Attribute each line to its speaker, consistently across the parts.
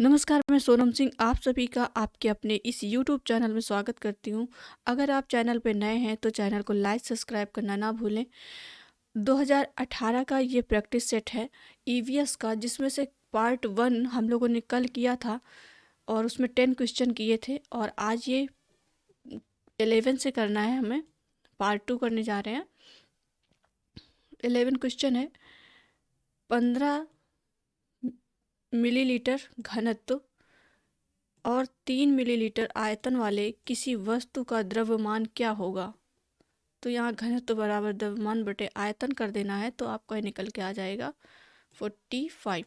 Speaker 1: नमस्कार, मैं सोनम सिंह आप सभी का आपके अपने इस यूट्यूब चैनल में स्वागत करती हूँ। अगर आप चैनल पर नए हैं तो चैनल को लाइक सब्सक्राइब करना ना भूलें। 2018 का ये प्रैक्टिस सेट है ईवीएस का, जिसमें से पार्ट 1 हम लोगों ने कल किया था और उसमें 10 क्वेश्चन किए थे और आज ये 11 से करना है। हमें पार्ट 2 करने जा रहे हैं। 11 क्वेश्चन है। 15 मिलीलीटर घनत्व और 3 मिलीलीटर आयतन वाले किसी वस्तु का द्रव्यमान क्या होगा। तो यहाँ घनत्व बराबर द्रव्यमान बटे आयतन कर देना है तो आपका ये निकल के आ जाएगा 45।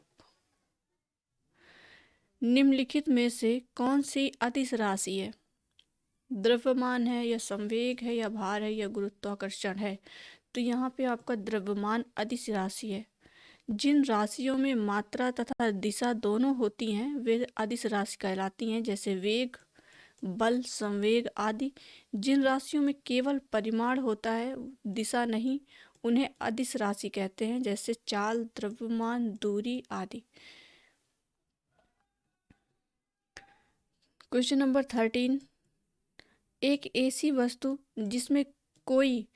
Speaker 1: निम्नलिखित में से कौन सी अदिश राशि है? द्रव्यमान है या संवेग है या भार है या गुरुत्वाकर्षण है? तो यहाँ पे आपका द्रव्यमान अदिश राशि है। जिन राशियों में मात्रा तथा दिशा दोनों होती हैं वे अदिश राशि कहलाती हैं, जैसे वेग, बल, संवेग आदि। जिन राशियों में केवल परिमाण होता है, दिशा नहीं, उन्हें अदिश राशि कहते हैं, जैसे चाल, द्रव्यमान, दूरी आदि। Question number 13। एक ऐसी वस्तु जिसमें कोई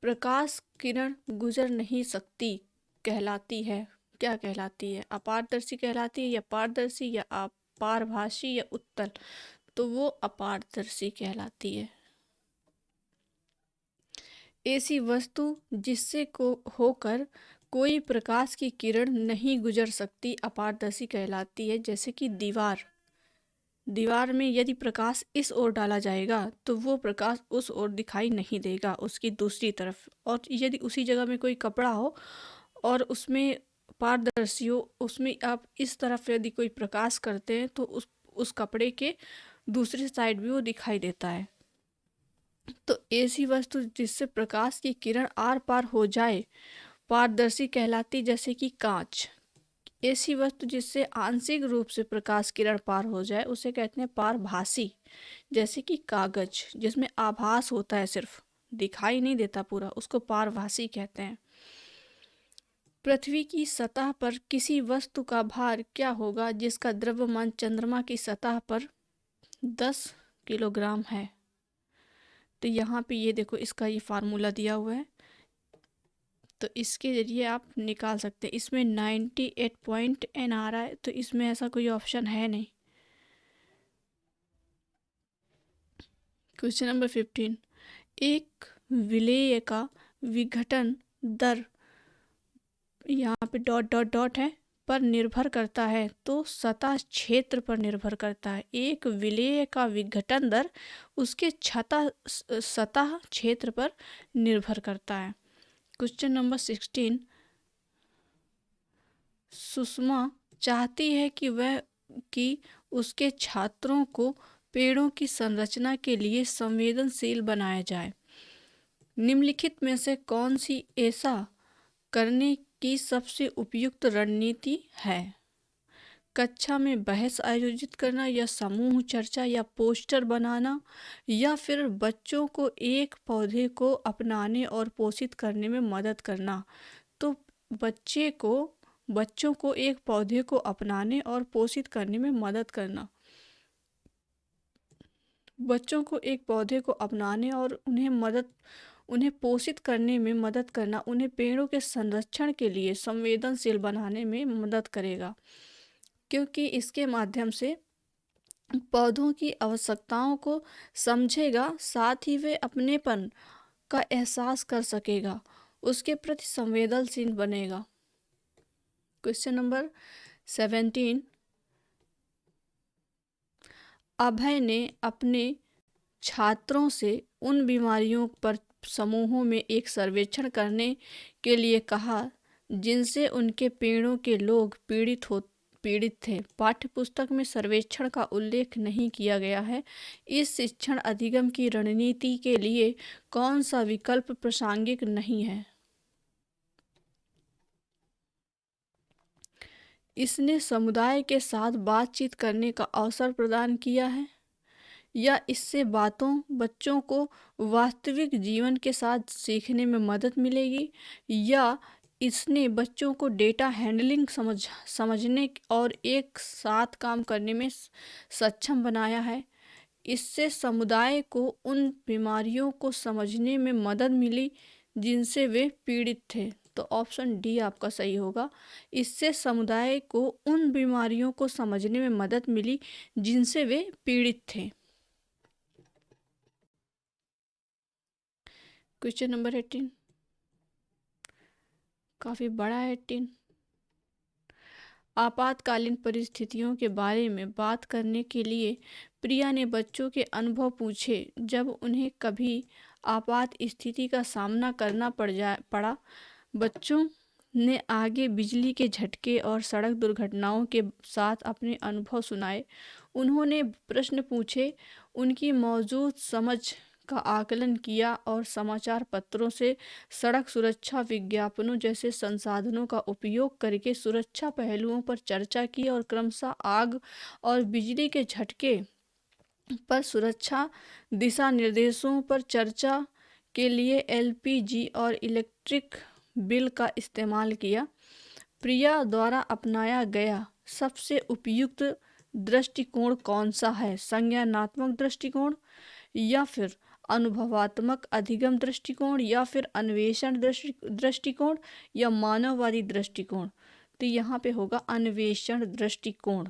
Speaker 1: प्रकाश किरण गुजर नहीं सकती कहलाती है, क्या कहलाती है? अपारदर्शी कहलाती है या पारदर्शी या अपारभासी या उत्तल? तो वो अपारदर्शी कहलाती है। ऐसी वस्तु जिससे को होकर कोई प्रकाश की किरण नहीं गुजर सकती अपारदर्शी कहलाती है, जैसे कि दीवार। दीवार में यदि प्रकाश इस ओर डाला जाएगा तो वो प्रकाश उस ओर दिखाई नहीं देगा, उसकी दूसरी तरफ। और यदि उसी जगह में कोई कपड़ा हो और उसमें पारदर्शी हो, उसमें आप इस तरफ यदि कोई प्रकाश करते हैं तो उस कपड़े के दूसरी साइड भी वो दिखाई देता है। तो ऐसी वस्तु जिससे प्रकाश की किरण आर पार हो जाए पारदर्शी कहलाती, जैसे कि कांच। ऐसी वस्तु जिससे आंशिक रूप से प्रकाश किरण पार हो जाए उसे कहते हैं पारभासी, जैसे कि कागज, जिसमें आभास होता है, सिर्फ दिखाई नहीं देता पूरा, उसको पारभासी कहते हैं। पृथ्वी की सतह पर किसी वस्तु का भार क्या होगा जिसका द्रव्यमान चंद्रमा की सतह पर 10 किलोग्राम है? तो यहाँ पे ये देखो, इसका ये फार्मूला दिया हुआ है, तो इसके जरिए आप निकाल सकते हैं। इसमें 98 पॉइंट एन आ रहा है, तो इसमें ऐसा कोई ऑप्शन है नहीं। Question number 15। एक विलेय का विघटन दर, यहाँ पे डॉट डॉट डॉट है, पर निर्भर करता है, तो सतह क्षेत्र पर निर्भर करता है। एक विलेय का विघटन दर उसके सतह क्षेत्र पर निर्भर करता है। Question number 16। सुषमा चाहती है कि उसके छात्रों को पेड़ों की संरचना के लिए संवेदनशील बनाया जाए। निम्नलिखित में से कौन सी ऐसा करने की सबसे उपयुक्त रणनीति है? कक्षा में बहस आयोजित करना या समूह चर्चा या पोस्टर बनाना, या फिर बच्चों को एक पौधे को अपनाने और पोषित करने में मदद करना। तो बच्चों को एक पौधे को अपनाने और पोषित करने में मदद करना। बच्चों को एक पौधे को अपनाने और उन्हें पोषित करने में मदद करना उन्हें पेड़ों के संरक्षण के लिए संवेदनशील बनाने में मदद करेगा, क्योंकि इसके माध्यम से पौधों की आवश्यकताओं को समझेगा, साथ ही वे अपनेपन का एहसास कर सकेगा, उसके प्रति संवेदनशील बनेगा। Question number 17। अभय ने अपने छात्रों से उन बीमारियों पर समूहों में एक सर्वेक्षण करने के लिए कहा जिनसे उनके पेड़ों के लोग पीड़ित थे। पाठ्यपुस्तक में सर्वेक्षण का उल्लेख नहीं किया गया है। इस शिक्षण अधिगम की रणनीति के लिए कौन सा विकल्प प्रासंगिक नहीं है? इसने समुदाय के साथ बातचीत करने का अवसर प्रदान किया है, या इससे बच्चों को वास्तविक जीवन के साथ सीखने में मदद मिलेगी, या इसने बच्चों को डेटा हैंडलिंग समझने और एक साथ काम करने में सक्षम बनाया है। इससे समुदाय को उन बीमारियों को समझने में मदद मिली जिनसे वे पीड़ित थे। तो ऑप्शन डी आपका सही होगा। इससे समुदाय को उन बीमारियों को समझने में मदद मिली जिनसे वे पीड़ित थे। क्वेश्चन नंबर 18 काफ़ी बड़ा है 18। आपातकालीन परिस्थितियों के बारे में बात करने के लिए प्रिया ने बच्चों के अनुभव पूछे जब उन्हें कभी आपात स्थिति का सामना करना पड़ा। बच्चों ने आगे बिजली के झटके और सड़क दुर्घटनाओं के साथ अपने अनुभव सुनाए। उन्होंने प्रश्न पूछे, उनकी मौजूद समझ का आकलन किया और समाचार पत्रों से सड़क सुरक्षा विज्ञापनों जैसे संसाधनों का उपयोग करके सुरक्षा पहलुओं पर चर्चा की और क्रमशः आग और बिजली के झटके पर सुरक्षा दिशा निर्देशों पर चर्चा के लिए एलपीजी और इलेक्ट्रिक बिल का इस्तेमाल किया। प्रिया द्वारा अपनाया गया सबसे उपयुक्त दृष्टिकोण कौन सा है? संज्ञानात्मक दृष्टिकोण, या फिर अनुभवात्मक अधिगम दृष्टिकोण, या फिर अन्वेषण दृष्टिकोण, या मानववादी दृष्टिकोण? तो यहाँ पे होगा अन्वेषण दृष्टिकोण।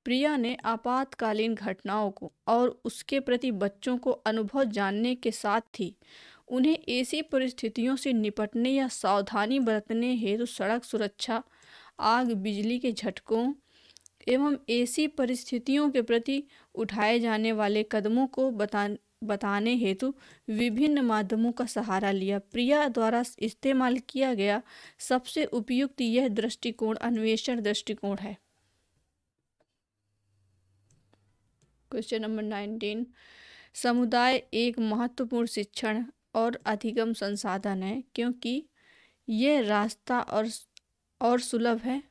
Speaker 1: प्रिया ने आपातकालीन घटनाओं को और उसके प्रति बच्चों को अनुभव जानने के साथ ही उन्हें ऐसी परिस्थितियों से निपटने या सावधानी बरतने हेतु सड़क सुरक्षा, आग, बिजली के झटकों एवं ऐसी परिस्थितियों के प्रति उठाए जाने वाले कदमों को बताने हेतु विभिन्न माध्यमों का सहारा लिया। प्रिया द्वारा इस्तेमाल किया गया सबसे उपयुक्त यह दृष्टिकोण अन्वेषण दृष्टिकोण है। क्वेश्चन नंबर 19 समुदाय एक महत्वपूर्ण शिक्षण और अधिगम संसाधन है क्योंकि यह रास्ता और सुलभ है।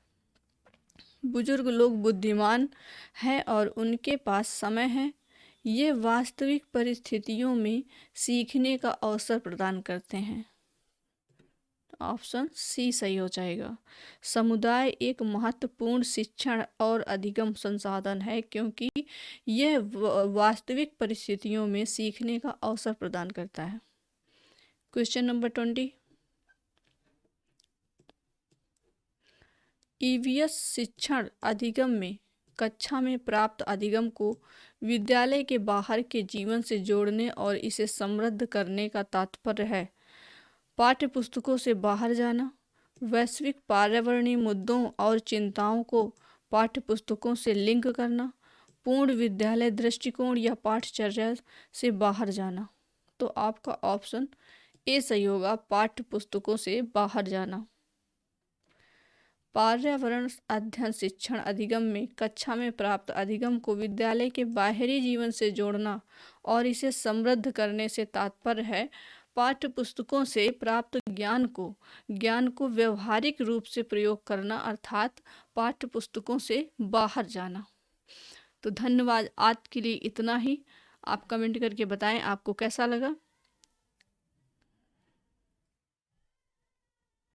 Speaker 1: बुजुर्ग लोग बुद्धिमान हैं और उनके पास समय है। ये वास्तविक परिस्थितियों में सीखने का अवसर प्रदान करते हैं। ऑप्शन सी सही हो जाएगा। समुदाय एक महत्वपूर्ण शिक्षण और अधिगम संसाधन है क्योंकि यह वास्तविक परिस्थितियों में सीखने का अवसर प्रदान करता है। क्वेश्चन नंबर 20 ईवीएस शिक्षण अधिगम में कक्षा में प्राप्त अधिगम को विद्यालय के बाहर के जीवन से जोड़ने और इसे समृद्ध करने का तात्पर्य है। पाठ्य पुस्तकों से बाहर जाना, वैश्विक पर्यावरणीय मुद्दों और चिंताओं को पाठ्य पुस्तकों से लिंक करना, पूर्ण विद्यालय दृष्टिकोण या पाठ्यचर्या से बाहर जाना। तो आपका ऑप्शन ए सही होगा, पाठ्य पुस्तकों से बाहर जाना। पर्यावरण अध्ययन शिक्षण अधिगम में कक्षा में प्राप्त अधिगम को विद्यालय के बाहरी जीवन से जोड़ना और इसे समृद्ध करने से तात्पर्य है पाठ्य पुस्तकों से प्राप्त ज्ञान को व्यवहारिक रूप से प्रयोग करना, अर्थात पाठ्य पुस्तकों से बाहर जाना। तो धन्यवाद, आज के लिए इतना ही। आप कमेंट करके बताएं आपको कैसा लगा।